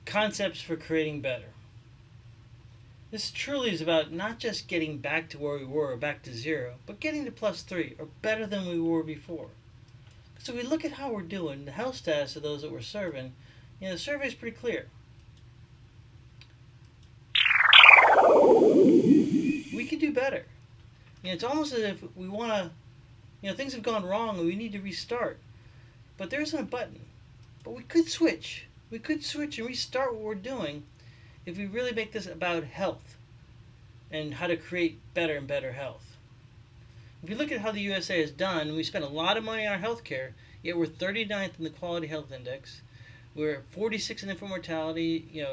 concepts for creating better. This truly is about not just getting back to where we were or back to zero, but getting to +3 or better than we were before. So if we look at how we're doing, the health status of those that we're serving, the survey is pretty clear. We could do better. It's almost as if we want to, things have gone wrong and we need to restart. But there isn't a button. But we could switch. We could switch and restart what we're doing if we really make this about health and how to create better and better health. If you look at how the USA has done, we spend a lot of money on our health care, yet we're 39th in the Quality Health Index. We're 46 in infant mortality.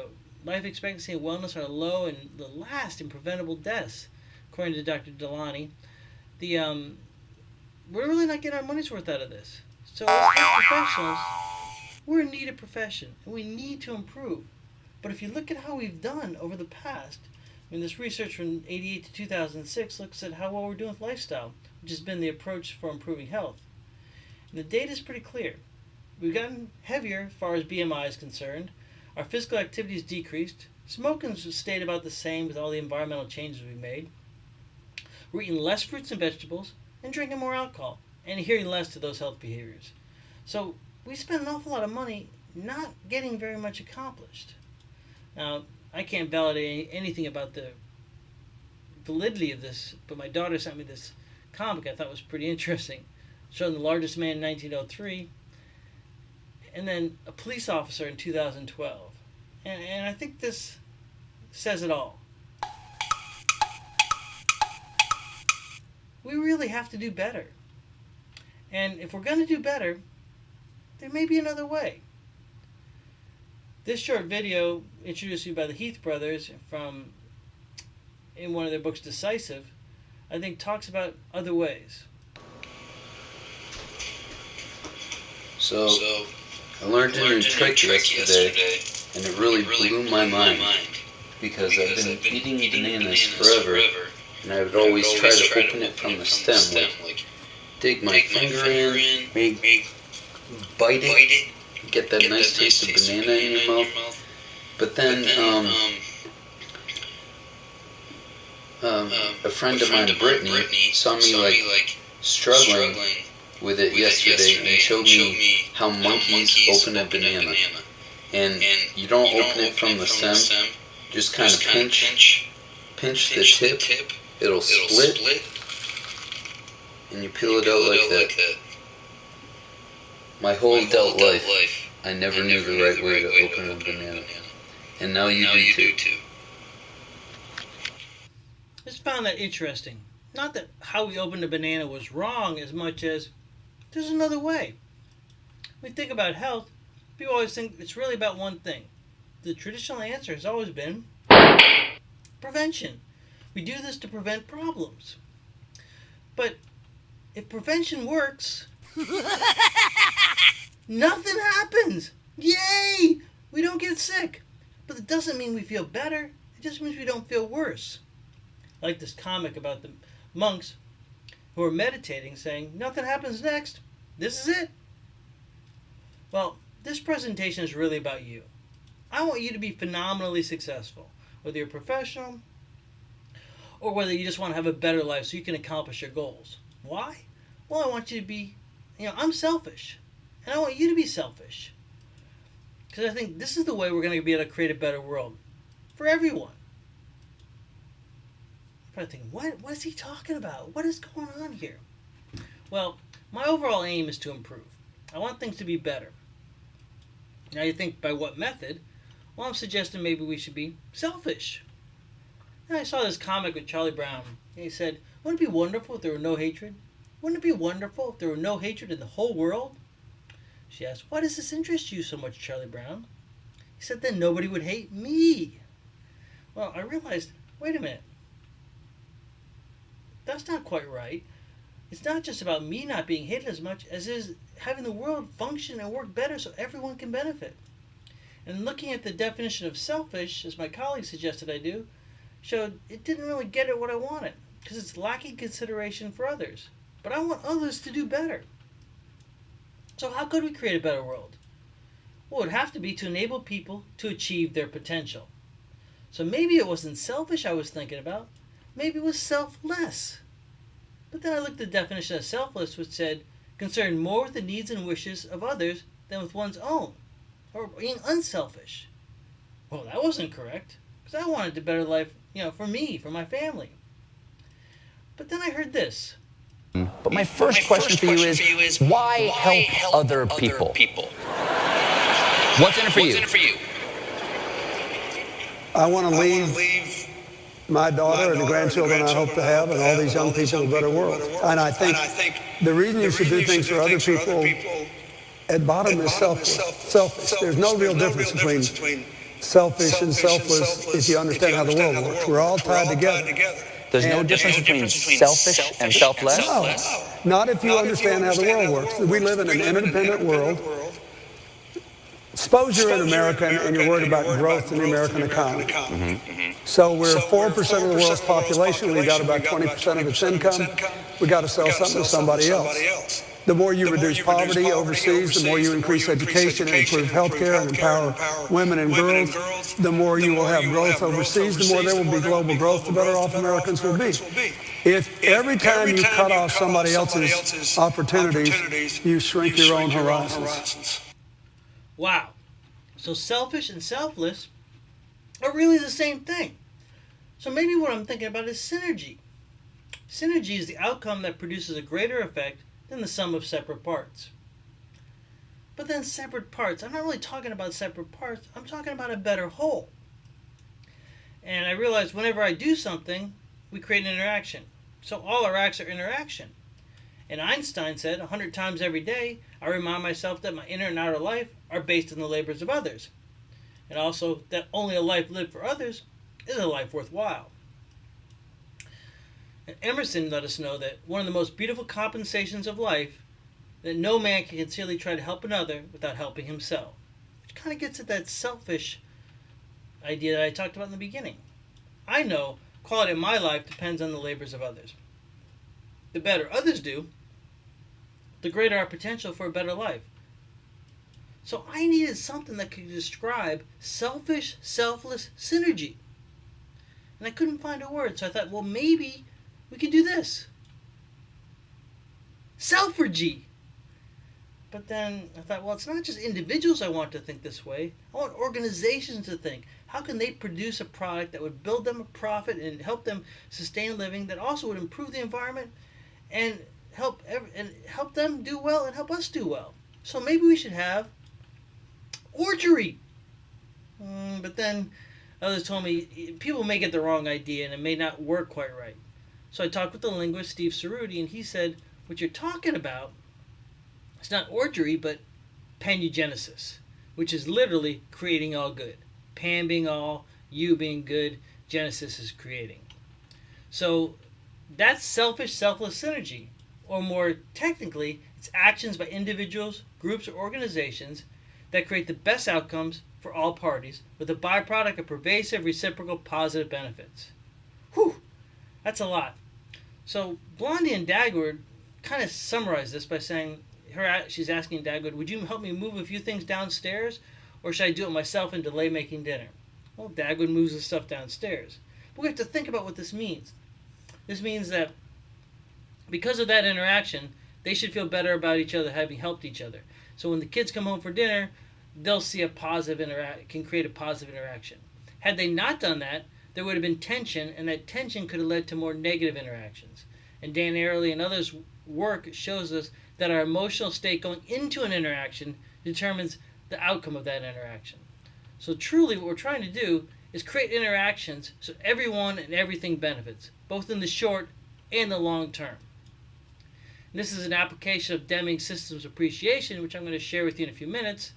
Life expectancy and wellness are low and the last in preventable deaths, according to Dr. Delani. We're really not getting our money's worth out of this. So as professionals, we're in need of profession, and we need to improve. But if you look at how we've done over the past, this research from 88 to 2006 looks at how well we're doing with lifestyle, which has been the approach for improving health. And the data is pretty clear. We've gotten heavier as far as BMI is concerned. Our physical activity has decreased. Smoking's stayed about the same with all the environmental changes we've made. We're eating less fruits and vegetables and drinking more alcohol and adhering less to those health behaviors. So we spend an awful lot of money not getting very much accomplished. Now, I can't validate anything about the validity of this, but my daughter sent me this comic I thought was pretty interesting, showing the largest man in 1903 and then a police officer in 2012. And I think this says it all. We really have to do better. And if we're going to do better, there may be another way. This short video, introduced me by the Heath brothers in one of their books, Decisive, I think talks about other ways. So I learned a new trick yesterday, and it really blew my mind, because I've been eating bananas forever, and I would always try to open it from the stem, like dig my finger in, maybe bite it, get that nice taste of banana in your mouth. But then a friend of mine, Brittany, saw me like struggling with it yesterday and showed me how monkeys open a banana. And you don't open it from the stem, just kind of pinch the tip, it'll split, and you peel it out like that. My whole adult life, I never knew the right way to open a banana. And now you do too. I just found that interesting. Not that how we opened a banana was wrong as much as there's another way. When we think about health, people always think it's really about one thing. The traditional answer has always been prevention. We do this to prevent problems. But if prevention works, nothing happens. Yay! We don't get sick. But it doesn't mean we feel better. It just means we don't feel worse. I like this comic about the monks who are meditating, saying, nothing happens next. This is it. Well, this presentation is really about you. I want you to be phenomenally successful, whether you're a professional or whether you just want to have a better life so you can accomplish your goals. Why? Well, I want you to be, I'm selfish, and I want you to be selfish. Because I think this is the way we're going to be able to create a better world for everyone. You're probably thinking, what is he talking about? What is going on here? Well, my overall aim is to improve. I want things to be better. Now you think, by what method? Well, I'm suggesting maybe we should be selfish. And I saw this comic with Charlie Brown. He said, wouldn't it be wonderful if there were no hatred? Wouldn't it be wonderful if there were no hatred in the whole world? She asked, why does this interest you so much, Charlie Brown? He said, then nobody would hate me. Well, I realized, wait a minute. That's not quite right. It's not just about me not being hated as much as it is having the world function and work better so everyone can benefit. And looking at the definition of selfish, as my colleague suggested I do, showed it didn't really get at what I wanted, because it's lacking consideration for others. But I want others to do better. So how could we create a better world? Well, it would have to be to enable people to achieve their potential. So maybe it wasn't selfish I was thinking about. Maybe it was selfless. But then I looked at the definition of selfless, which said, concerned more with the needs and wishes of others than with one's own, or being unselfish. Well, that wasn't correct, because I wanted a better life, for me, for my family. But then I heard this. But my first question for you is why help other people? What's in it for you? I want to leave my daughter and the grandchildren I hope to have and all these young people a better world. And I think the reason you should do things for other people at bottom is selfish. There's no real difference between selfish and selfless if you understand how the world works. We're all tied together. There's no difference between selfish and selfless? No, not if you understand how the world works. We live in an interdependent world. Suppose you're in America and you're worried about growth in the American economy. So we're 4% of the world's population. We got about 20% of its income. We got to sell something to somebody else. The more you reduce poverty overseas, the more you increase education and improve health care and empower women and girls, the more you will have growth overseas, the more there will be global growth, the better off Americans will be. If every time you cut off somebody else's opportunities, you shrink your own horizons. Wow. So selfish and selfless are really the same thing. So maybe what I'm thinking about is synergy. Synergy is the outcome that produces a greater effect than the sum of separate parts. But then separate parts, I'm not really talking about separate parts, I'm talking about a better whole. And I realize whenever I do something, we create an interaction. So all our acts are interaction. And Einstein said, 100 times every day, I remind myself that my inner and outer life are based on the labors of others. And also that only a life lived for others is a life worthwhile. And Emerson let us know that one of the most beautiful compensations of life, that no man can sincerely try to help another without helping himself. Which kind of gets at that selfish idea that I talked about in the beginning. I know quality of my life depends on the labors of others. The better others do, the greater our potential for a better life. So I needed something that could describe selfish, selfless synergy. And I couldn't find a word, so I thought, well, maybe we could do this. Selfergy. But then I thought, well, it's not just individuals I want to think this way. I want organizations to think. How can they produce a product that would build them a profit and help them sustain living, that also would improve the environment and help them do well and help us do well? So maybe we should have orgery. But then others told me people may get the wrong idea and it may not work quite right. So I talked with the linguist Steve Cerruti, and he said, what you're talking about, it's not orgery, but paneugenesis, which is literally creating all good. Pan being all, you being good, Genesis is creating. So that's selfish, selfless synergy. Or more technically, it's actions by individuals, groups, or organizations that create the best outcomes for all parties with a byproduct of pervasive, reciprocal, positive benefits. Whew, that's a lot. So Blondie and Dagwood kind of summarize this by saying, she's asking Dagwood, would you help me move a few things downstairs, or should I do it myself and delay making dinner? Well, Dagwood moves the stuff downstairs. But we have to think about what this means. This means that because of that interaction, they should feel better about each other having helped each other. So when the kids come home for dinner, they'll see a positive can create a positive interaction. Had they not done that, there would have been tension, and that tension could have led to more negative interactions. And Dan Ariely and others' work shows us that our emotional state going into an interaction determines the outcome of that interaction. So truly what we're trying to do is create interactions so everyone and everything benefits, both in the short and the long term. And this is an application of Deming's systems appreciation, which I'm going to share with you in a few minutes,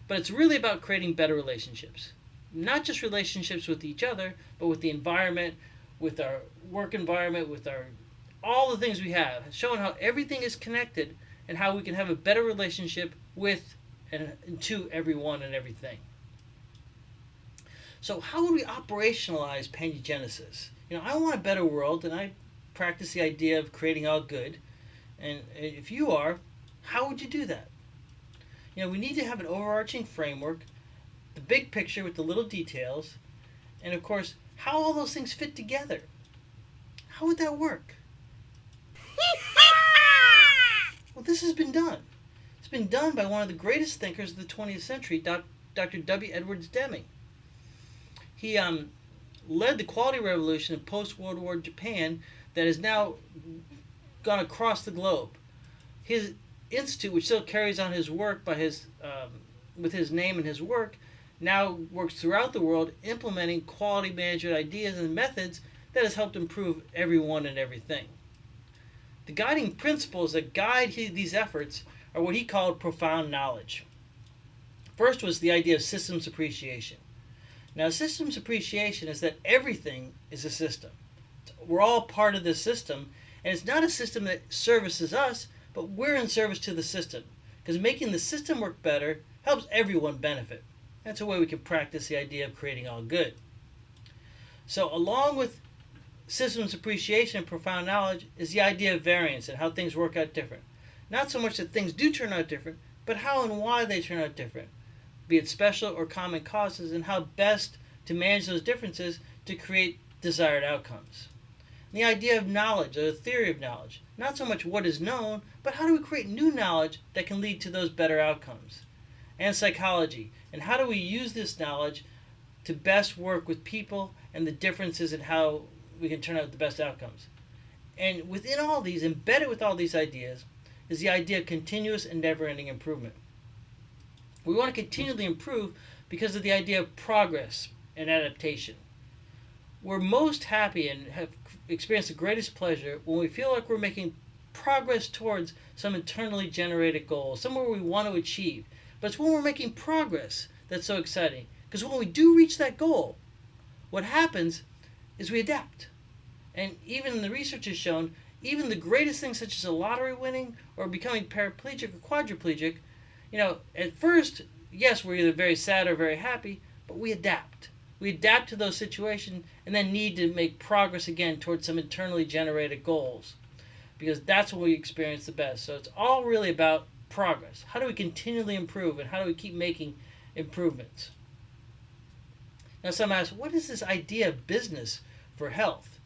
but it's really about creating better relationships. Not just relationships with each other, but with the environment, with our work environment, with all the things we have, showing how everything is connected and how we can have a better relationship with and to everyone and everything. So how would we operationalize paneugenesis? I want a better world, and I practice the idea of creating all good. And if you are, how would you do that? We need to have an overarching framework, the big picture with the little details, and of course, how all those things fit together. How would that work? Well, this has been done. It's been done by one of the greatest thinkers of the 20th century, Dr. W. Edwards Deming. He led the quality revolution in post-World War Japan that has now gone across the globe. His institute, which still carries on his work by with his name and his work, now works throughout the world implementing quality management ideas and methods that has helped improve everyone and everything. The guiding principles that guide these efforts are what he called profound knowledge. First was the idea of systems appreciation. Now, systems appreciation is that everything is a system. We're all part of this system, and it's not a system that services us, but we're in service to the system, because making the system work better helps everyone benefit. That's a way we can practice the idea of creating all good. So along with systems appreciation and profound knowledge is the idea of variance and how things work out different. Not so much that things do turn out different, but how and why they turn out different, be it special or common causes, and how best to manage those differences to create desired outcomes. And the idea of knowledge, or the theory of knowledge, not so much what is known, but how do we create new knowledge that can lead to those better outcomes. And psychology, and how do we use this knowledge to best work with people and the differences in how we can turn out the best outcomes. And within all these, embedded with all these ideas, is the idea of continuous and never-ending improvement. We want to continually improve because of the idea of progress and adaptation. We're most happy and have experienced the greatest pleasure when we feel like we're making progress towards some internally generated goal, somewhere we want to achieve. But it's when we're making progress that's so exciting. Because when we do reach that goal, what happens is we adapt. And even the research has shown, even the greatest things such as a lottery winning or becoming paraplegic or quadriplegic, at first, yes, we're either very sad or very happy, but we adapt. We adapt to those situations and then need to make progress again towards some internally generated goals. Because that's when we experience the best. So it's all really about progress. How do we continually improve, and how do we keep making improvements? Now some ask, what is this idea of business for health?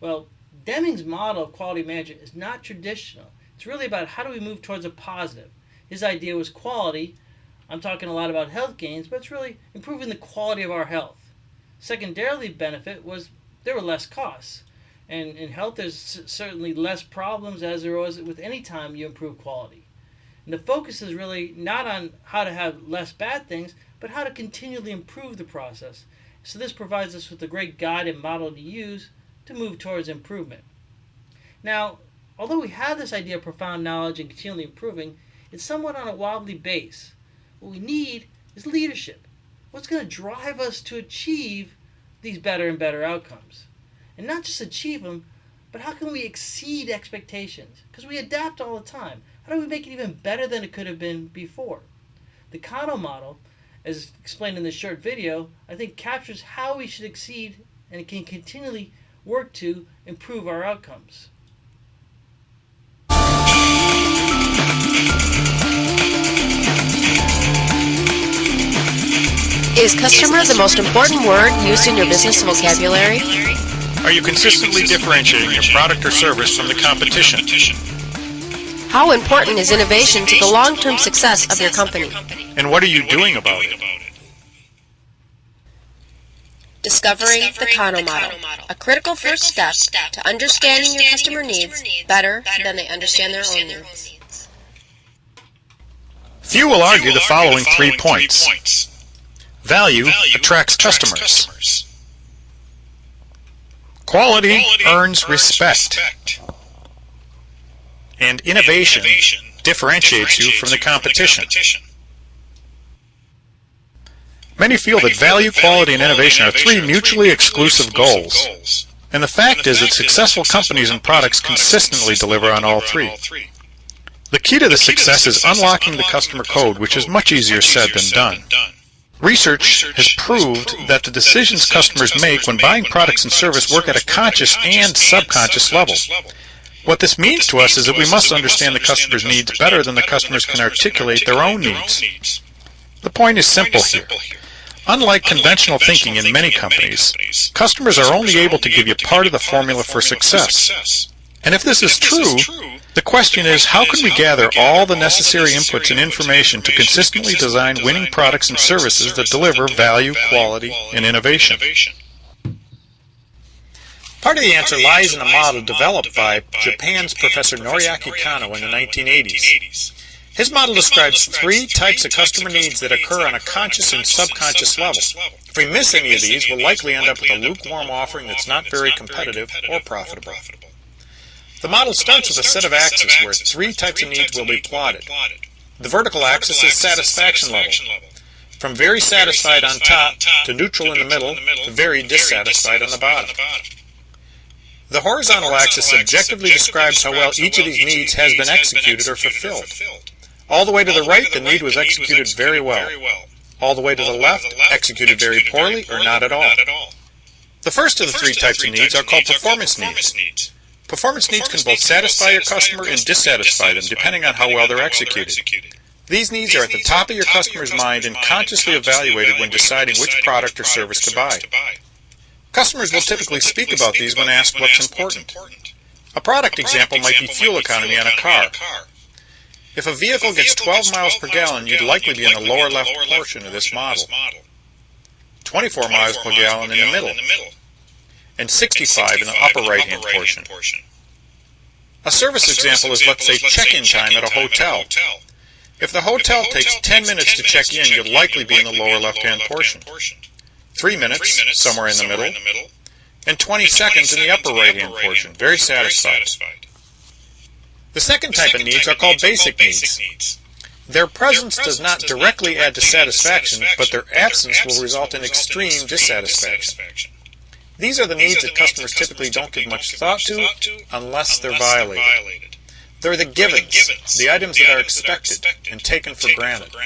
Well, Deming's model of quality management is not traditional. It's really about how do we move towards a positive. His idea was quality. I'm talking a lot about health gains, but it's really improving the quality of our health. Secondarily, benefit was there were less costs. And in health, there's certainly less problems as there was with any time you improve quality. And the focus is really not on how to have less bad things, but how to continually improve the process. So this provides us with a great guide and model to use to move towards improvement. Now, although we have this idea of profound knowledge and continually improving, it's somewhat on a wobbly base. What we need is leadership. What's going to drive us to achieve these better and better outcomes? And not just achieve them, but how can we exceed expectations? Because we adapt all the time. How do we make it even better than it could have been before? The Kano model, as explained in this short video, I think captures how we should exceed and can continually work to improve our outcomes. Is customer the most important word used in your business vocabulary? Are you consistently differentiating your product or service from the competition? How important is innovation to the long-term success of your company? And what are you doing about it? Discovering the Kano model, a critical first step to understanding your customer needs better than they understand their own needs. Few will argue the following 3 points. Value attracts customers. Quality earns respect. And innovation differentiates you from the competition. Many feel that value, quality, and innovation are 3 mutually exclusive goals. And the fact is that successful companies and products consistently deliver on all 3. The key to this success is unlocking the customer code, which is much easier said than done. Research has proved that the decisions customers make when buying products and service work at a conscious and subconscious level. What this means to us is that we must understand the customer's needs better than the customers can articulate their own needs. The point is simple here. Unlike conventional thinking in many companies, customers are only able to give you part of the formula for success. And if this is true, the question is, how can we gather all the necessary inputs and information to consistently design winning products and services that deliver value, quality, and innovation? Part of the answer lies in a model developed by Japan's Professor Noriaki Kano in the 1980s. His model describes three types of customer needs that occur on a conscious and subconscious level. If we miss any of these, we'll likely end up with a lukewarm offering that's not very competitive or profitable. The model starts with a set of axes where three types of needs will be plotted. The vertical axis is satisfaction level, from very satisfied on top to neutral in the middle to very dissatisfied on the bottom. The horizontal axis objectively describes how well each of these needs has been executed or fulfilled. All the way to the right, the need was executed very well. All the way to the left, executed very poorly or not at all. The first of the three types of needs are called performance needs. Performance needs can both satisfy your customer and dissatisfy them, depending on how well they're executed. These needs are at the top of your customer's mind and consciously evaluated when deciding which product or service to buy. Customers will typically speak about these when asked what's important. A product example might be fuel economy on a car. If a vehicle gets 12 miles per gallon, you'd likely be in the lower left portion of this model, 24 miles per gallon in the middle, and 65 in the upper right-hand portion. A service example is, let's say, check-in time at a hotel. If the hotel takes 10 minutes to check in, you'll likely be in the lower left-hand portion. 3 minutes, somewhere in the middle, and 20 seconds in the upper right-hand portion, very satisfied. The second type of needs are called basic needs. Their presence does not directly add to satisfaction, but their absence will result in extreme dissatisfaction. These are the needs that customers typically don't give much thought to unless they're violated. They're the givens, the items that are expected and taken for granted.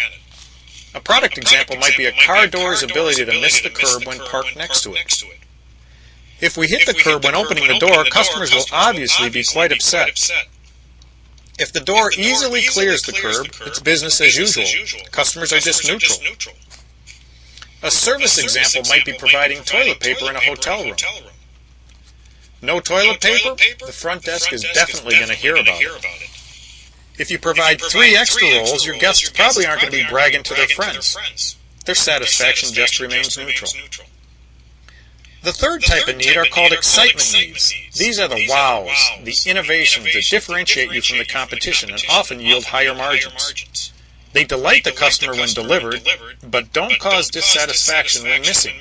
A product example might be a car door's ability to miss the curb when parked next to it. If we hit the curb when opening the door, customers will obviously be quite upset. If the door easily clears the curb, it's business as usual. Customers are just neutral. A service example might be providing toilet paper in a hotel room. No toilet paper? The front desk is definitely going to hear about it. If you provide 3 extra rolls, your guests probably aren't going to be bragging to their friends. Their satisfaction just remains neutral. The third type of need are called excitement needs. These are the wows, the innovations that differentiate you from the competition and often yield higher margins. They delight the customer when delivered, but don't cause dissatisfaction when missing.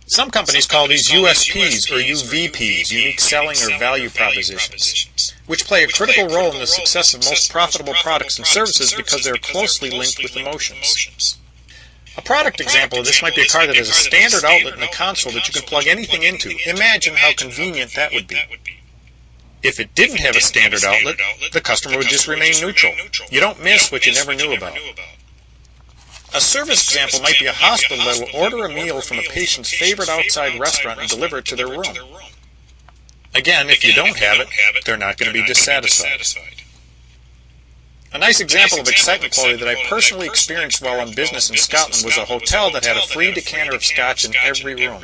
Some companies call these USPs or UVPs, unique selling or value propositions, which play a critical role in the success of most profitable products and services because they are closely linked with emotions. A product example of this might be a car that has a standard outlet in the console that you can plug anything into. Imagine how convenient that would be. If it didn't have a standard outlet, the customer would just remain neutral. You don't miss what you never knew about. A service example might be a hospital that will order a meal from a patient's favorite outside restaurant and deliver it to their room. Again, if you don't have it, they're not going to be dissatisfied. A nice example of excitement quality that I personally experienced while on business in Scotland was a hotel that had a free decanter of scotch in every room.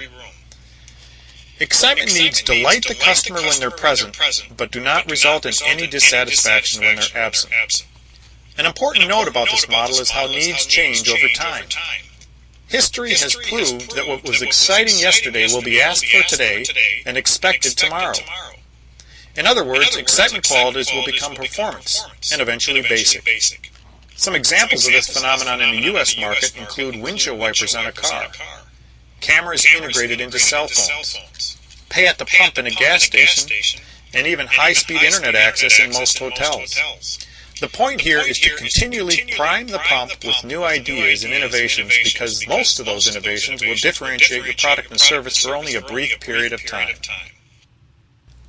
Excitement needs delight the customer when they're present, but do not result in any dissatisfaction when they're absent. An important note about this model is how needs change over time. History has proved that what was exciting yesterday will be asked for today and expected tomorrow. In other words, excitement qualities will become performance and eventually basic. Some examples of this phenomenon in the U.S. market include windshield wipers on a car, cameras integrated into cell phones, pay at the pump in a gas station, and even high-speed internet access in most hotels. The point here is to continually prime the pump with new ideas and innovations because most of those innovations will differentiate your product and service for only a brief period of time.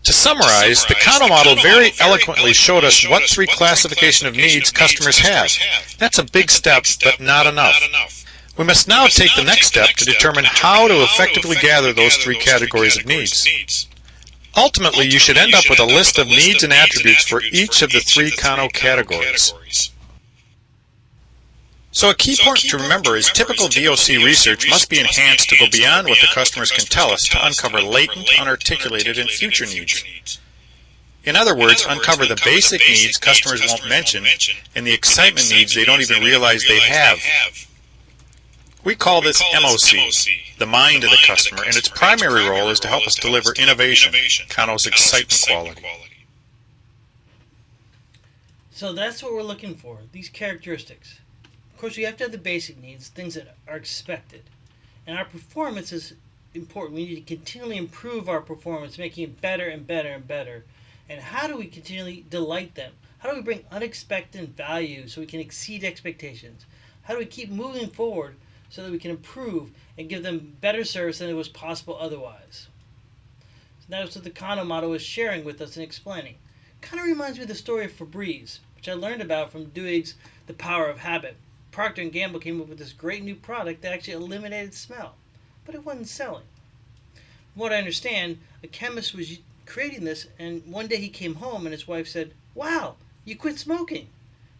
To summarize, the Kano model very eloquently showed us what 3 classification of needs customers have. That's a big step, but not enough. We must now take the next step to determine how to effectively gather those 3 categories of needs. Ultimately, you should end up with a list of needs and attributes for each of the three Kano categories. So a key point to remember is typical VOC research must be enhanced to go beyond what the customers can tell us to uncover latent, unarticulated, and future needs. In other words, uncover the basic needs customers won't mention and the excitement needs they don't even realize they have. We call this MOC, the mind of the customer, and its primary role is to help us deliver innovation, Kano's excitement quality. So that's what we're looking for, these characteristics. Of course, we have to have the basic needs, things that are expected. And our performance is important. We need to continually improve our performance, making it better and better and better. And how do we continually delight them? How do we bring unexpected value so we can exceed expectations? How do we keep moving forward so that we can improve and give them better service than it was possible otherwise? So that's what the Kano model is sharing with us and explaining. Kind of reminds me of the story of Febreze, which I learned about from Dewey's The Power of Habit. Procter & Gamble came up with this great new product that actually eliminated smell, but it wasn't selling. From what I understand, a chemist was creating this, and one day he came home and his wife said, "Wow, you quit smoking."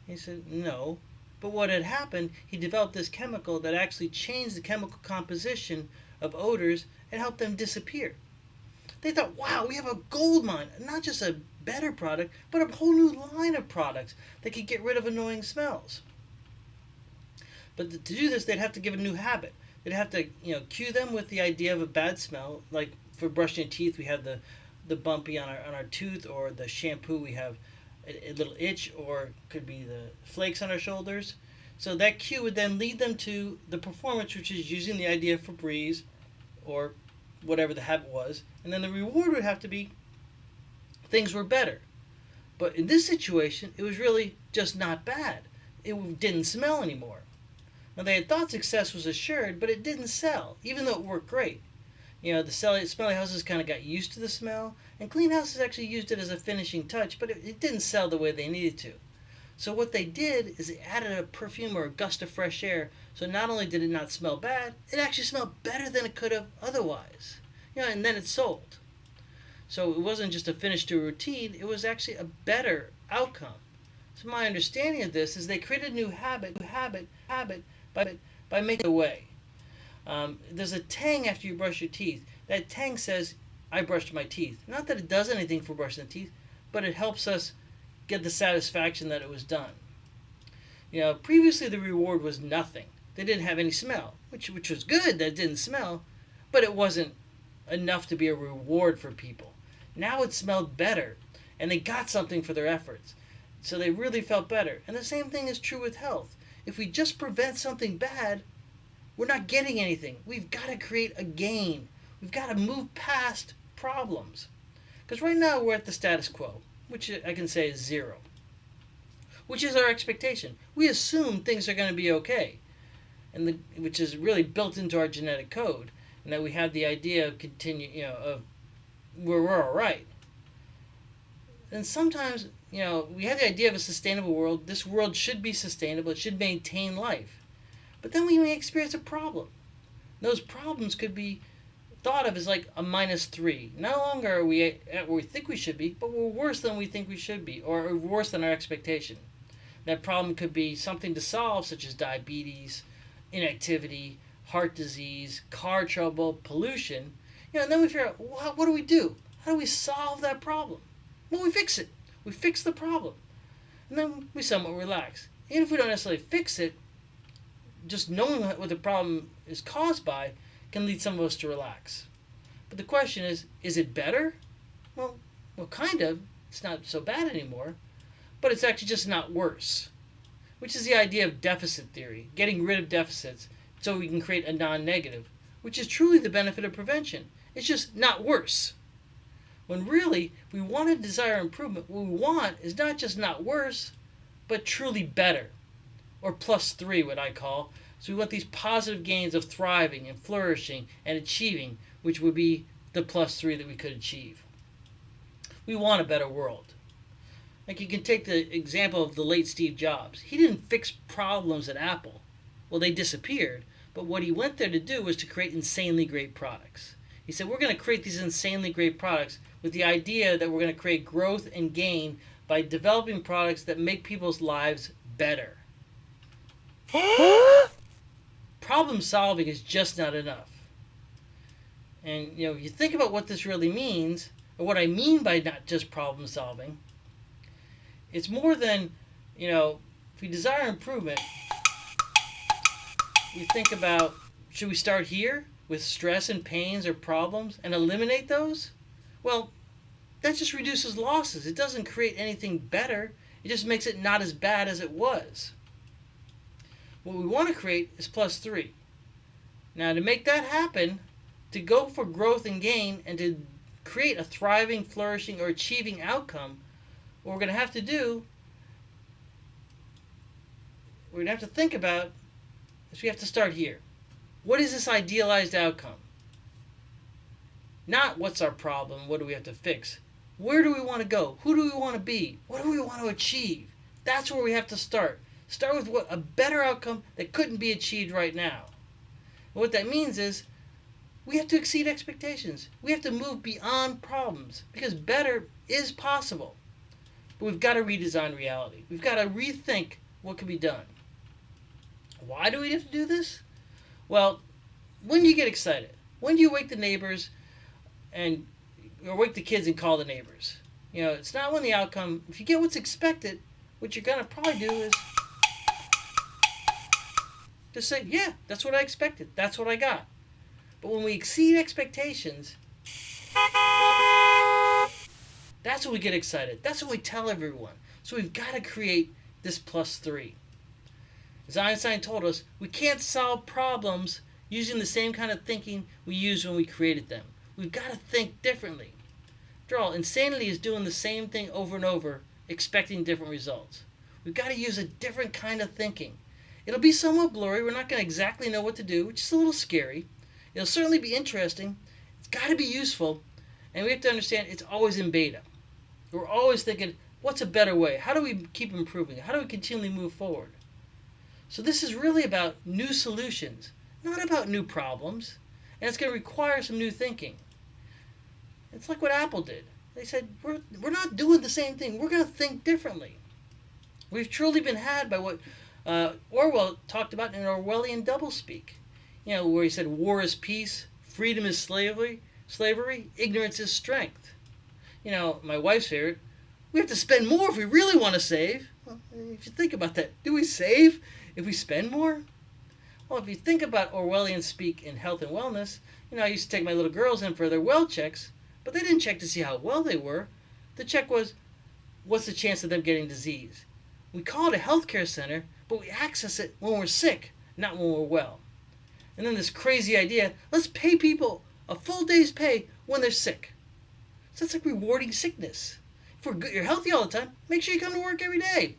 He said, "No." But what had happened, he developed this chemical that actually changed the chemical composition of odors and helped them disappear. They thought, wow, we have a gold mine, not just a better product, but a whole new line of products that could get rid of annoying smells. But to do this, they'd have to give a new habit. They'd have to, cue them with the idea of a bad smell. Like for brushing teeth, we have the bumpy on our tooth, or the shampoo, we have a little itch, or could be the flakes on our shoulders. So that cue would then lead them to the performance, which is using the idea of Febreze or whatever the habit was. And then the reward would have to be things were better. But in this situation, it was really just not bad. It didn't smell anymore. Now, they had thought success was assured, but it didn't sell, even though it worked great. The smelly houses kind of got used to the smell, and clean houses actually used it as a finishing touch, but it didn't sell the way they needed to. So what they did is they added a perfume or a gust of fresh air, so not only did it not smell bad, it actually smelled better than it could have otherwise. And then it sold. So it wasn't just a finish to a routine, it was actually a better outcome. So my understanding of this is they created a new habit by making it away. There's a tang after you brush your teeth. That tang says, I brushed my teeth. Not that it does anything for brushing the teeth, but it helps us get the satisfaction that it was done. Previously the reward was nothing. They didn't have any smell, which was good that it didn't smell, but it wasn't enough to be a reward for people. Now it smelled better, and they got something for their efforts. So they really felt better. And the same thing is true with health. If we just prevent something bad, we're not getting anything. We've got to create a gain. We've got to move past problems. Because right now we're at the status quo, which I can say is zero, which is our expectation. We assume things are going to be okay, which is really built into our genetic code, and that we have the idea of of we're all right. And sometimes, we have the idea of a sustainable world. This world should be sustainable. It should maintain life. But then we may experience a problem. Those problems could be thought of as like a -3. No longer are we at where we think we should be, but we're worse than we think we should be, or worse than our expectation. That problem could be something to solve, such as diabetes, inactivity, heart disease, car trouble, pollution. And then we figure out, what do we do? How do we solve that problem? Well, we fix it. We fix the problem. And then we somewhat relax. Even if we don't necessarily fix it, just knowing what the problem is caused by can lead some of us to relax. But the question is it better? Well, kind of. It's not so bad anymore. But it's actually just not worse. Which is the idea of deficit theory, getting rid of deficits so we can create a non-negative, which is truly the benefit of prevention. It's just not worse. When really, if we want to desire improvement, what we want is not just not worse, but truly better. Or +3, what I call. So we want these positive gains of thriving and flourishing and achieving, which would be the +3 that we could achieve. We want a better world. Like, you can take the example of the late Steve Jobs. He didn't fix problems at Apple. Well, they disappeared, but what he went there to do was to create insanely great products. He said, we're going to create these insanely great products with the idea that we're going to create growth and gain by developing products that make people's lives better. Problem solving is just not enough. And, if you think about what this really means, or what I mean by not just problem solving, it's more than, if we desire improvement, we think about, should we start here with stress and pains or problems and eliminate those? Well, that just reduces losses. It doesn't create anything better. It just makes it not as bad as it was. What we want to create is +3. Now, to make that happen, to go for growth and gain and to create a thriving, flourishing, or achieving outcome, what we're going to have to do, we're going to have to think about, is we have to start here. What is this idealized outcome? Not what's our problem, what do we have to fix? Where do we want to go? Who do we want to be? What do we want to achieve? That's where we have to start. Start with a better outcome that couldn't be achieved right now. And what that means is we have to exceed expectations. We have to move beyond problems because better is possible. But we've got to redesign reality. We've got to rethink what can be done. Why do we have to do this? Well, when do you get excited? When do you wake the neighbors or wake the kids and call the neighbors? It's not when the outcome, if you get what's expected, what you're going to probably do is just say, yeah, that's what I expected. That's what I got. But when we exceed expectations, that's when we get excited. That's when we tell everyone. So we've got to create this +3. As Einstein told us, we can't solve problems using the same kind of thinking we used when we created them. We've got to think differently. After all, insanity is doing the same thing over and over, expecting different results. We've got to use a different kind of thinking. It'll be somewhat blurry. We're not going to exactly know what to do, which is a little scary. It'll certainly be interesting. It's got to be useful. And we have to understand it's always in beta. We're always thinking, what's a better way? How do we keep improving? How do we continually move forward? So this is really about new solutions, not about new problems. And it's going to require some new thinking. It's like what Apple did. They said, we're not doing the same thing. We're going to think differently. We've truly been had by what Orwell talked about in Orwellian doublespeak. Where he said, war is peace, freedom is slavery, ignorance is strength. My wife's favorite, we have to spend more if we really want to save. Well, if you think about that, do we save if we spend more? Well, if you think about Orwellian speak in health and wellness, I used to take my little girls in for their well checks, but they didn't check to see how well they were. The check was, what's the chance of them getting disease? We call it a healthcare center, but we access it when we're sick, not when we're well. And then this crazy idea, let's pay people a full day's pay when they're sick. So that's like rewarding sickness. If you're healthy all the time, make sure you come to work every day.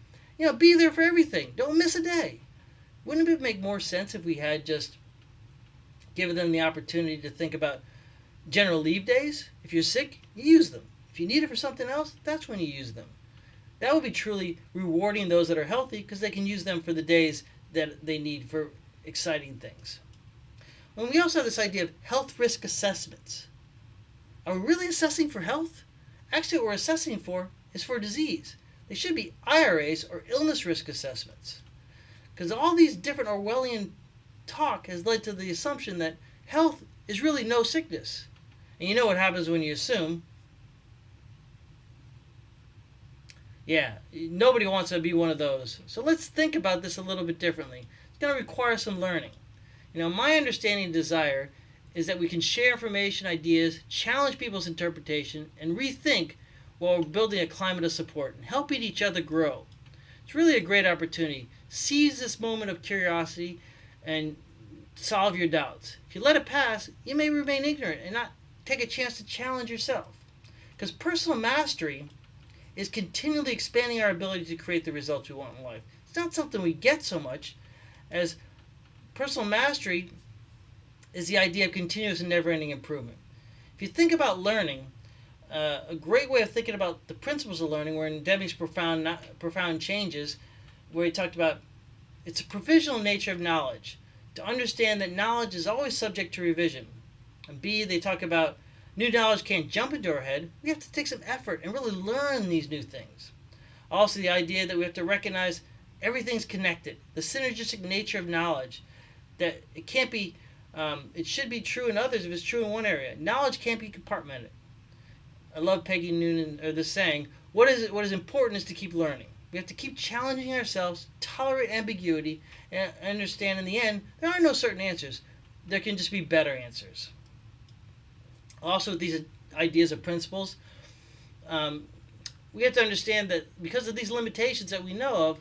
Be there for everything. Don't miss a day. Wouldn't it make more sense if we had just given them the opportunity to think about general leave days? If you're sick, you use them. If you need it for something else, that's when you use them. That would be truly rewarding those that are healthy because they can use them for the days that they need for exciting things. And we also have this idea of health risk assessments. Are we really assessing for health? Actually, what we're assessing for is for disease. They should be IRAs or illness risk assessments. Because all these different Orwellian talk has led to the assumption that health is really no sickness. And you know what happens when you assume. Yeah, nobody wants to be one of those. So let's think about this a little bit differently. It's going to require some learning. My understanding and desire is that we can share information, ideas, challenge people's interpretation, and rethink while we're building a climate of support and helping each other grow. It's really a great opportunity. Seize this moment of curiosity and solve your doubts. If you let it pass, you may remain ignorant and not take a chance to challenge yourself. Because personal mastery is continually expanding our ability to create the results we want in life. It's not something we get so much as personal mastery is the idea of continuous and never-ending improvement. If you think about learning, a great way of thinking about the principles of learning were in Deming's profound changes, where he talked about it's a provisional nature of knowledge. To understand that knowledge is always subject to revision. And B, they talk about new knowledge can't jump into our head. We have to take some effort and really learn these new things. Also, the idea that we have to recognize everything's connected, the synergistic nature of knowledge, that it can't be, it should be true in others if it's true in one area. Knowledge can't be compartmented. I love Peggy Noonan, or the saying, what is important is to keep learning. We have to keep challenging ourselves, tolerate ambiguity, and understand in the end, there are no certain answers. There can just be better answers. Also, with these ideas of principles, we have to understand that because of these limitations that we know of,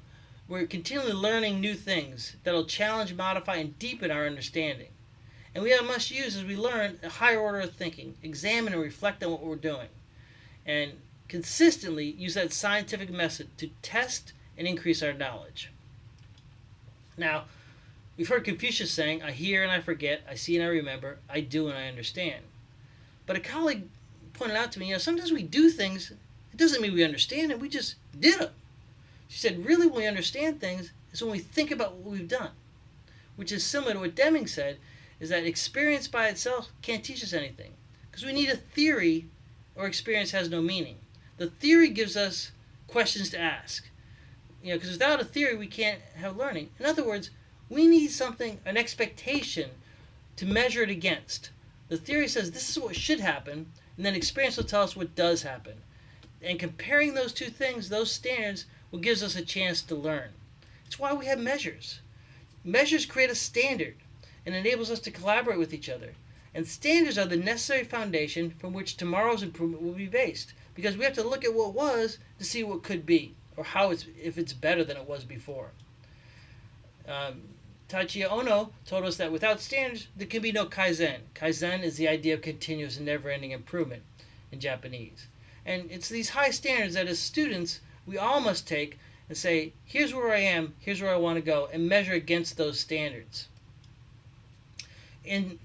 we're continually learning new things that will challenge, modify, and deepen our understanding. And we must use, as we learn, a higher order of thinking, examine and reflect on what we're doing, and consistently use that scientific method to test and increase our knowledge. Now, we've heard Confucius saying, I hear and I forget, I see and I remember, I do and I understand. But a colleague pointed out to me, sometimes we do things, it doesn't mean we understand it, we just did them. She said, really when we understand things is when we think about what we've done, which is similar to what Deming said, is that experience by itself can't teach us anything, because we need a theory or experience has no meaning. The theory gives us questions to ask, because without a theory we can't have learning. In other words, we need something, an expectation to measure it against. The theory says this is what should happen, and then experience will tell us what does happen. And comparing those two things, those standards, will gives us a chance to learn. It's why we have measures. Measures create a standard and enables us to collaborate with each other. And standards are the necessary foundation from which tomorrow's improvement will be based. Because we have to look at what was to see what could be, or how if it's better than it was before. Taichi Ono told us that without standards, there can be no kaizen. Kaizen is the idea of continuous and never-ending improvement in Japanese. And it's these high standards that as students, we all must take and say, here's where I am, here's where I want to go, and measure against those standards. In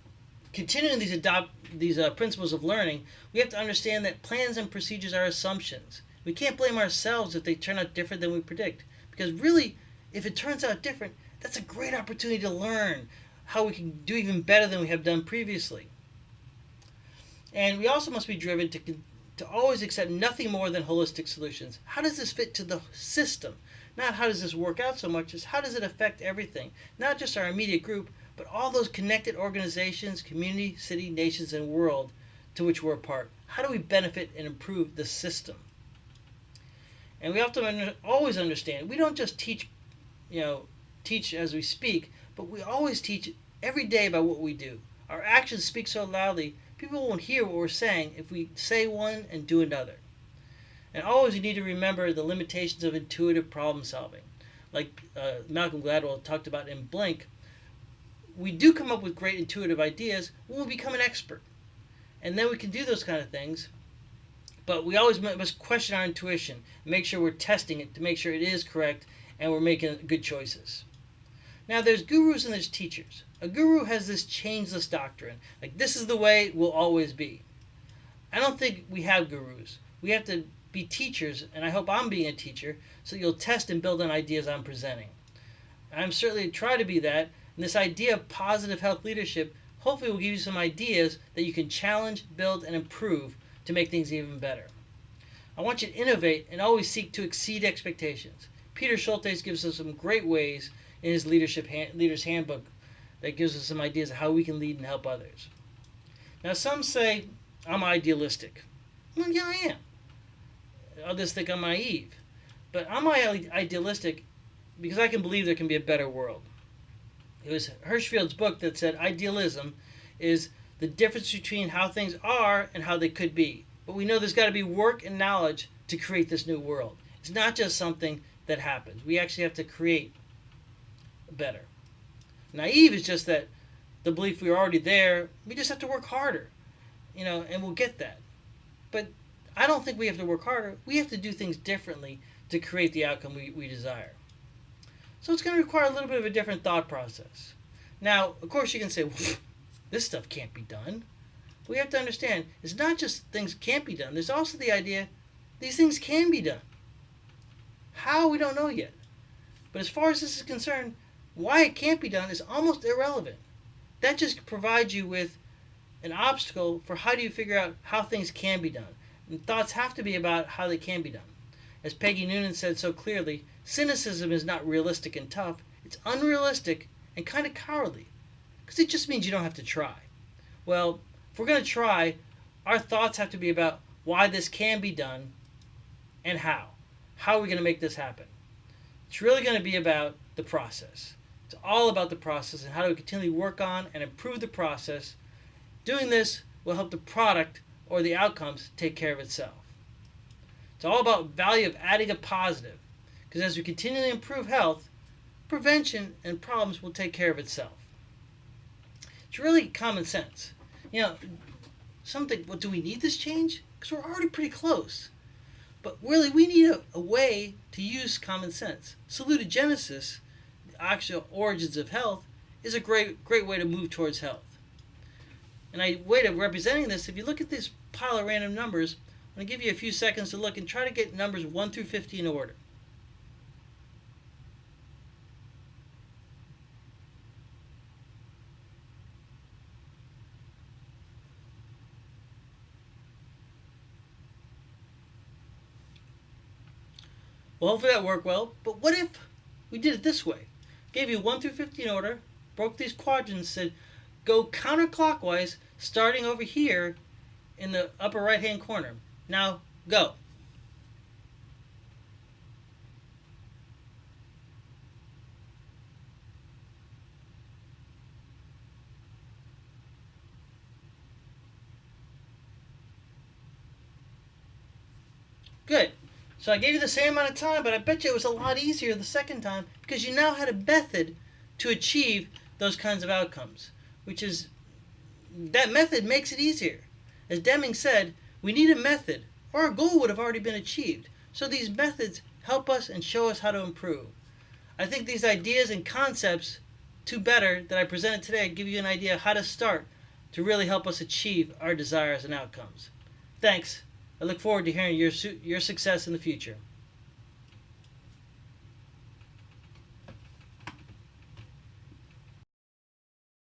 continuing these principles of learning, we have to understand that plans and procedures are assumptions. We can't blame ourselves if they turn out different than we predict. Because really, if it turns out different, that's a great opportunity to learn how we can do even better than we have done previously. And we also must be driven to always accept nothing more than holistic solutions. How does this fit to the system? Not how does this work out so much as how does it affect everything? Not just our immediate group, but all those connected organizations, community, city, nations, and world to which we're a part. How do we benefit and improve the system? And we have to always understand, we don't just teach as we speak, but we always teach every day about what we do. Our actions speak so loudly, people won't hear what we're saying if we say one and do another. And always you need to remember the limitations of intuitive problem solving. Like Malcolm Gladwell talked about in Blink, we do come up with great intuitive ideas when we become an expert. And then we can do those kind of things, but we always must question our intuition and make sure we're testing it to make sure it is correct and we're making good choices. Now there's gurus and there's teachers. A guru has this changeless doctrine, like this is the way it will always be. I don't think we have gurus. We have to be teachers, and I hope I'm being a teacher, so you'll test and build on ideas I'm presenting. I'm certainly trying to be that, and this idea of positive health leadership hopefully will give you some ideas that you can challenge, build, and improve to make things even better. I want you to innovate and always seek to exceed expectations. Peter Schultes gives us some great ways in his Leader's Handbook that gives us some ideas of how we can lead and help others. Now some say, I'm idealistic. Well, yeah, I am. Others think I'm naive. But I'm idealistic because I can believe there can be a better world. It was Hirschfield's book that said idealism is the difference between how things are and how they could be. But we know there's got to be work and knowledge to create this new world. It's not just something that happens. We actually have to create better. Naive is just that the belief we're already there, we just have to work harder, and we'll get that. But I don't think we have to work harder. We have to do things differently to create the outcome we desire. So it's going to require a little bit of a different thought process. Now, of course, you can say, well, this stuff can't be done. But we have to understand, it's not just things can't be done. There's also the idea these things can be done. How, we don't know yet. But as far as this is concerned, why it can't be done is almost irrelevant. That just provides you with an obstacle for how do you figure out how things can be done. And thoughts have to be about how they can be done. As Peggy Noonan said so clearly, cynicism is not realistic and tough, it's unrealistic and kind of cowardly. Because it just means you don't have to try. Well, if we're going to try, our thoughts have to be about why this can be done and how. How are we going to make this happen? It's really going to be about the process. It's all about the process and how do we continually work on and improve the process. Doing this will help the product or the outcomes take care of itself. It's all about value of adding a positive. Because as we continually improve health, prevention and problems will take care of itself. It's really common sense. Something, well, do we need this change? Because we're already pretty close. But really, we need a way to use common sense. Salutogenesis, the actual origins of health, is a great way to move towards health. And a way of representing this, if you look at this pile of random numbers, I'm going to give you a few seconds to look and try to get numbers 1 through 50 in order. Well, hopefully that worked well, but what if we did it this way? Gave you 1 through 50 in order, broke these quadrants, said go counterclockwise, starting over here in the upper right-hand corner. Now, go. Good. So I gave you the same amount of time, but I bet you it was a lot easier the second time because you now had a method to achieve those kinds of outcomes, which is, that method makes it easier. As Deming said, we need a method, or our goal would have already been achieved. So these methods help us and show us how to improve. I think these ideas and concepts, two better, that I presented today, give you an idea how to start to really help us achieve our desires and outcomes. Thanks. I look forward to hearing your success in the future.